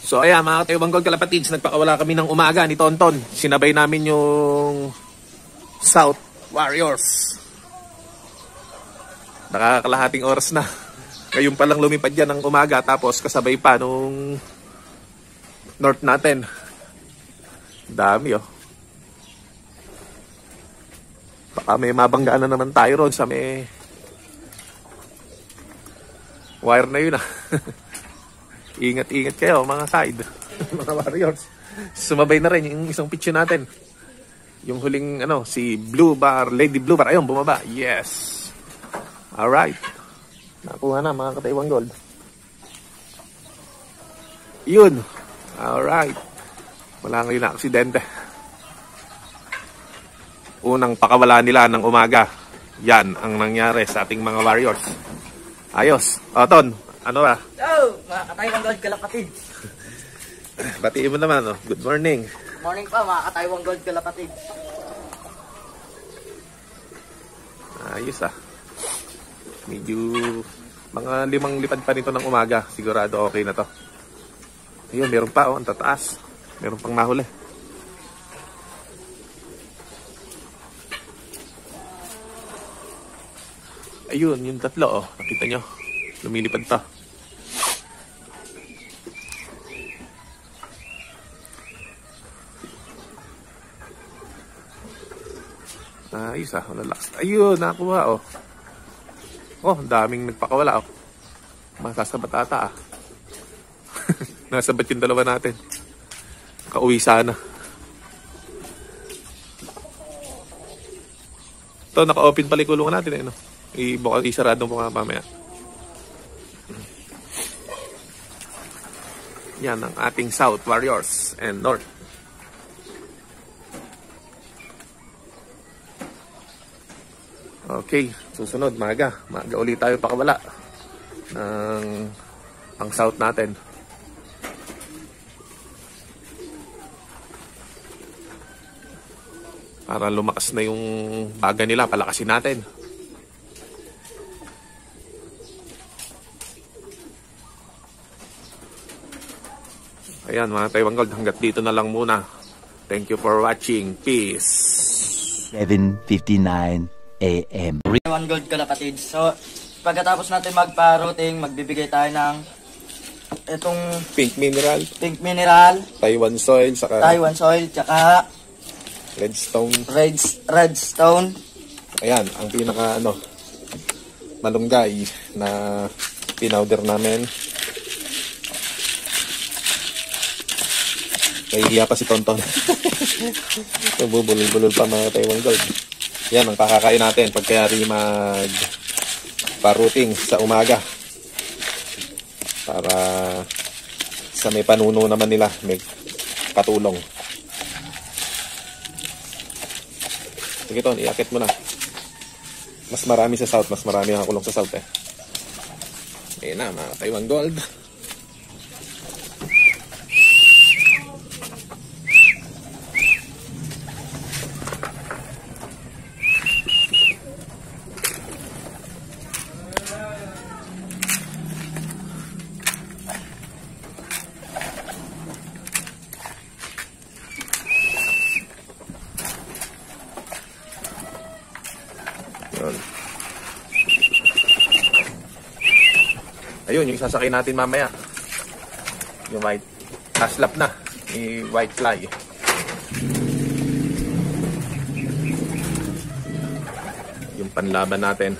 So ayan mga Taiwan Gold kalapatids, nagpakawala kami ng umaga ni Tonton. Sinabay namin yung South Warriors. Nakakalahating oras na. Ngayon palang lumipad yan ng umaga, tapos kasabay pa nung North natin. Dami oh. Baka may mabanggaan na naman tayo ron sa may wire na yun ah. Ingat-ingat kayo mga side. Mga Warriors. Sumabay na rin yung isang picture natin. Yung huling ano, si Blue Bar, Lady Blue Bar. Ayun, bumaba. Yes. Alright. Nakuha na mga Taiwan Gold. Yun. Alright. Wala ngayon na aksidente. Unang pakawala nila ng umaga. Yan ang nangyari sa ating mga Warriors. Ayos. O, Ton. Ano ba? Hello, mga Taiwan Gold kalapatid. Batiin mo naman, oh. Good morning. Morning pa, mga Taiwan Gold kalapatid. Ayos ah. Medyo mga 5 lipad pa nito ng umaga. Sigurado okay na to. Ayun, meron pa oh, ang tataas. Meron pang nahuli. Ayun, yung tatlo oh. Nakita nyo. Lumilipad pa. Ayos ah, relax. Ayun, nakuha oh. Oh, daming nagpakawala oh. Masasabat ata ah. Nasabat yung dalawa natin. Kauwi sana. Ito, naka-open pala yung kulungan natin eh, no? Isarado mo nga mamaya. Yan ang ating South Warriors and North. Okay, susunod, maaga ulit tayo pakawala ng ang South natin. Para lumakas na yung baga nila, palakasin natin. Ayan mga Taiwan Gold, hanggat dito na lang muna. Thank you for watching. Peace. 7:59 AM. Taiwan Gold kalapatid. So, pagkatapos natin magpa-routing, magbibigay tayo ng itong Pink mineral, Taiwan soil, tsaka redstone. Ayan, ang pinaka ano, malunggay na pinowder namin. Nahihiya pa si Tonton. Bubulol-bulol pa mga Taiwan Gold. Yan ang kakakain natin pagkayari mag-paruting sa umaga. Para sa may panuno naman nila, may katulong. Sige Ton, iakit mo na. Mas marami sa South, mas marami ang kulong sa South eh. Ayan na mga Taiwan Gold. Ayun, yung sasakay natin mamaya. Yung white haslap na. Yung white fly. Yung panlaban natin.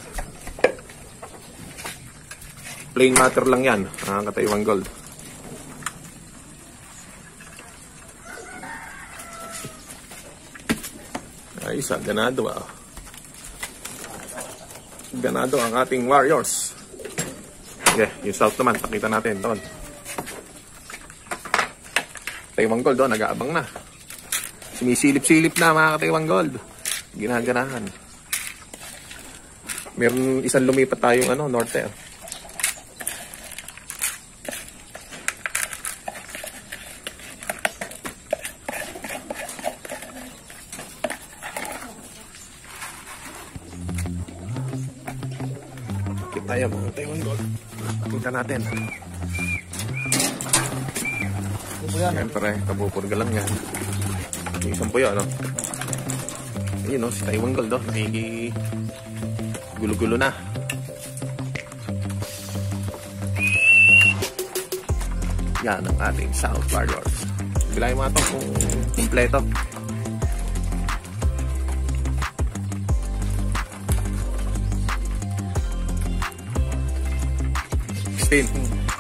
Plain matter lang yan. Ang Taiwan Gold. Ay, isa. Ganado ah. Ganado ang ating Warriors. Okay, yung South naman, pakita natin doon. Taiwan Gold doon, nag-aabang na. Sumisilip-silip na mga Taiwan Gold. Ginaganahan. Meron isang lumipat tayong ano, norte. Tayo mga Taiwan Gold. Pakita natin. Ito yan. Siyempre, kabupurga lang yan. Yung isang puyo, no? Ayun, no? Si Taiwan Gold, no? Gulo-gulo na. Yan ang ating South Warriors. Bilangin mo ito kung kumpleto.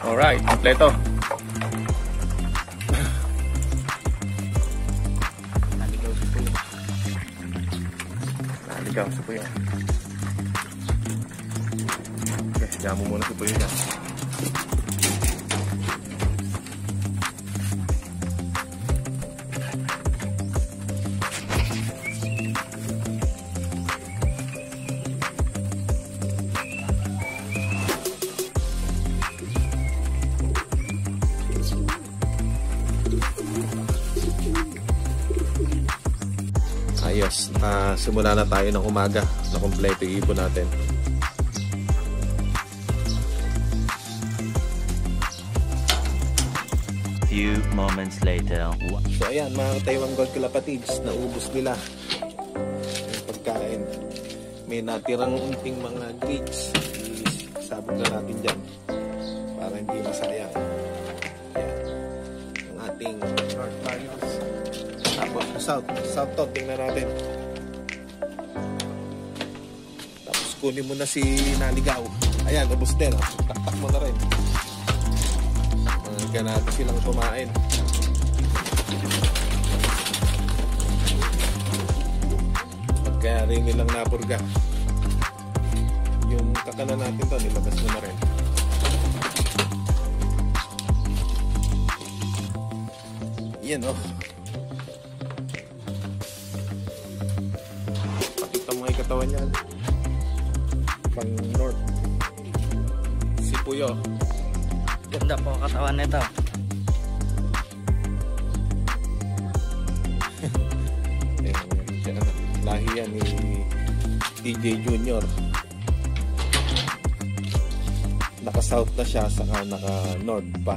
Alright, kumpleto. Naligaw si Puyo. Okay, diyan mo muna si Puyo dyan. Ayos, simula na tayo ng umaga na kompleto yung ibon natin. Few moments later. So ayan mga Taiwan Gold Kalapatids, naubos nila yung pagkain. May natirang unting mga grits, isabog na natin dyan para hindi masayang. Ayan, ang ating North Warriors. Tapos South to, tingnan natin. Tapos kunin mo na si Naligaw. Ayan, ubos din. Taktak mo na rin. Ganado silang kumain. Kaya rin nilang napurga. Yung kakanan natin to, nilabas mo na rin. Yan oh. Pakita mo yung katawan yan. Pang north. Si Puyo. Ganda po ang katawan nito. Lahi yan ni TJ Junior. Naka-south na siya, saka naka-north pa.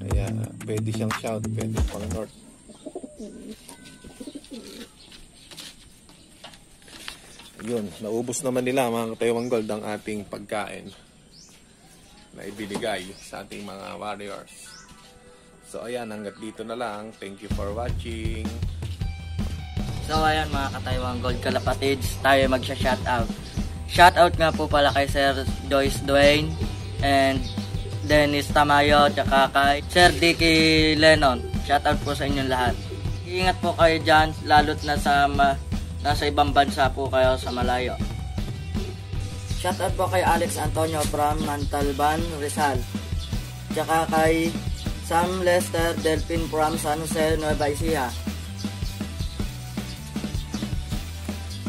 Kaya pwede siyang south, pwede pang north. Yun, naubos naman nila mga Taiwan Gold ang ating pagkain na ibinigay sa ating mga warriors. So ayan, hanggat dito na lang. Thank you for watching. So ayan mga ka-Taiwan Gold Kalapatids, tayo magsha-shoutout. Shoutout nga po pala kay Sir Joyce Dwayne and Dennis Tamayo, tsaka kay Sir Dicky Lennon. Shoutout po sa inyong lahat. Ingat po kayo dyan, lalo't nasa ibang bansa po kayo sa malayo. Shoutout po kay Alex Antonio from Montalban, Rizal. Tsaka kay Sam Lester Delpin from San Jose, Nueva Ecija.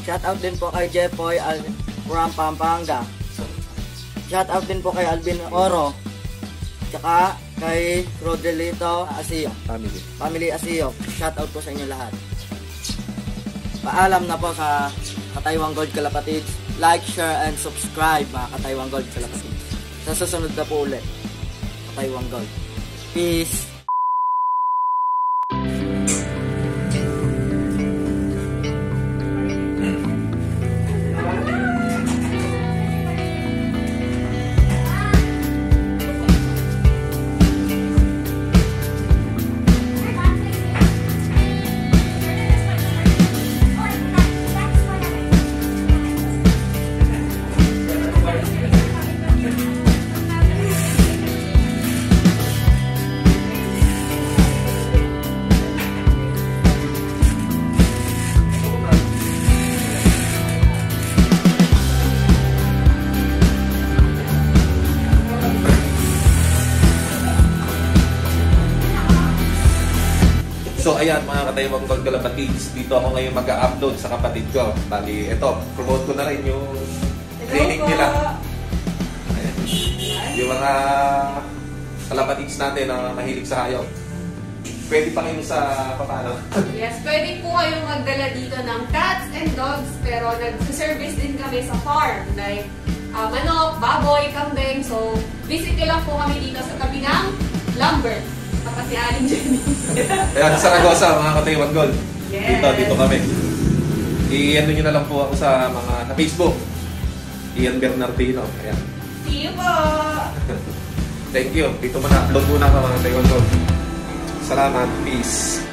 Shoutout din po kay Jeffoy from Pampanga. Shoutout din po kay Alvin Oro. Tsaka kay Rodelito Asio. Family Asio. Shoutout po sa inyo lahat. Paalam na po sa ka-Taiwan Gold Kalapatids. Like, share, and subscribe mga ka-Taiwan Gold Kalapatids. Sa susunod na po ulit, ka-Taiwan Gold. Peace! So ayan mga ka-Taiwan Gold Kalapatids, dito ako ngayon mag-upload sa kapatid ko. Bali, eto, promote ko na rin yung clinic nila. Ayan. Yung mga kalapatids natin na mahilig sa hayop. Pwede pa kayo sa paano? Yes, pwede po kayong magdala dito ng cats and dogs, pero nag-service din kami sa farm. Like, manok, baboy, kambing. So, visit nyo lang po kami dito sa tabi ng Lambert. Kapag si Aling Jenny. Kaya sa Saragossa, mga Kataywan Gold. Yes. Dito kami. I-ano nyo na lang po ako sa mga na Facebook. Ian Bernardino. Ayan. See you po! Thank you. Dito muna. Upload muna ka mga Kataywan Gold. Salamat. Peace.